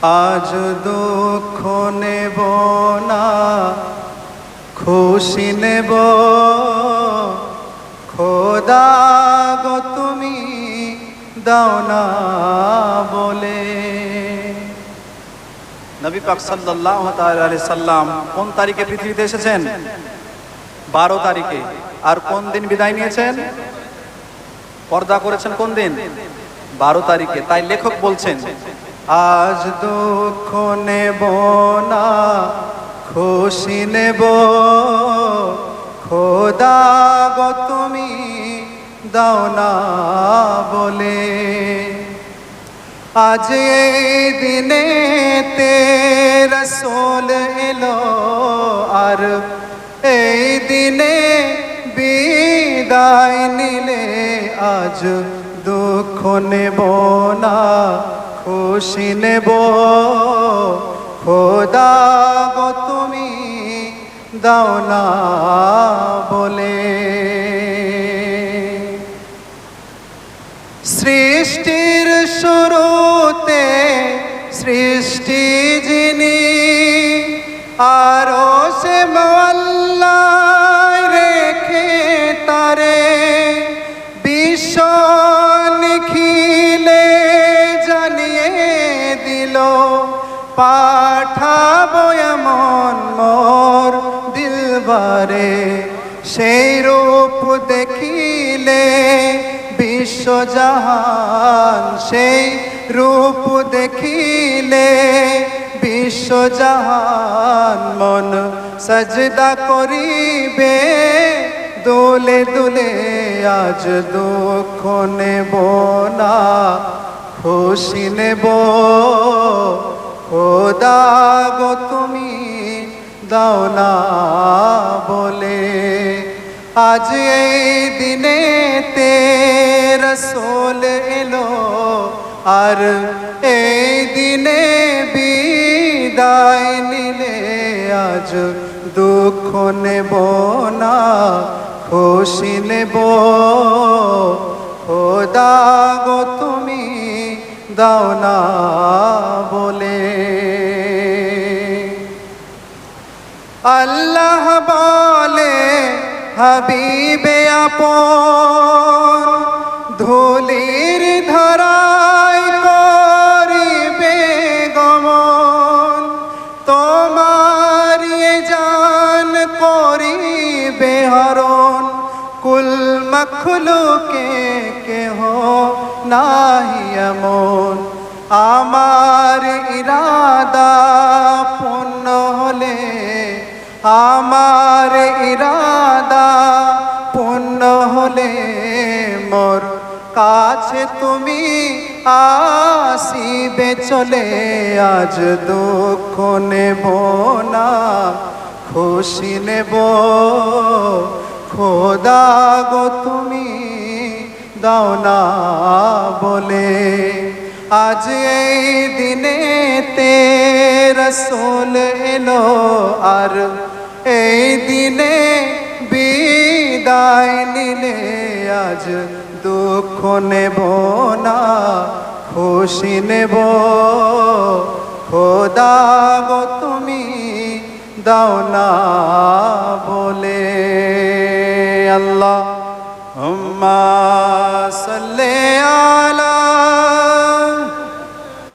আজ দুঃখ নেব না, খুশি নেব। খোদা গো তুমি দাও না বলে। নবী পাক সাল্লাল্লাহু তাআলা আলাইহি সাল্লাম কোন তারিখে পৃথিবীতে এসেছেন? 12 তারিখে। আর কোন দিন বিদায় নিয়েছেন? পর্দা করেছেন কোন দিন? 12 তারিখে। তাই লেখক বলছেন, আজ দুঃখ নেব না, খুশি নেব। খোদা গো তুমি দাও না বলে। আজ এই দিনেতে রাসূল এলো, আর এই দিনে বিদায় নিলে। আজ দুঃখ নেব না, খুশি নেব। খোদা গো তুমি দাও না বলে। সৃষ্টির শুরুতে সৃষ্টি যিনি, আরশে মাওলায় রেখে তারে। বিশ্ব নিখিলে জানিয়ে দিল, পাঠাবো এমন মোর দিলবারে। সেই রূপ দেখিলে বিশ্বজাহান, সেই রূপ দেখিলে বিশ্বজাহান। মন সজদা করিবে দোলে দোলে। আজ দুঃখ নেব না, খুশি নেব। খোদা গো তুমি দাও না বলে। আজ এই দিনেতে রাসূল এলো, আর এই দিনে বিদায় নিলে। আজ দুঃখ নেব না, খুশি নেব। খোদা গো তুমি দাও না বলে। আল্লাহ বলে হাবিবে আপন, ধুলির ধরায় করিবে গমন। তোমার জান করিবে হরণ, কুল মখলুকে কেহ নাহি এমন। আমার ইরাদা পূর্ণ হলে, আমার ইরাদা পূর্ণ হলে। মোর কাছে তুমি আসিবে চলে। আজ দুঃখ নেব না, খুশি নেব। খোদা গো তুমি দাও না বলে। আজ এই দিনেতে রাসূল এলো, আর এই দিনে বিদায় নিলে। আজ দুঃখ নেব না, খুশি নেব। খোদা গো তুমি দাও না বলে। আল্লাহুম্মা সাল্লি আলা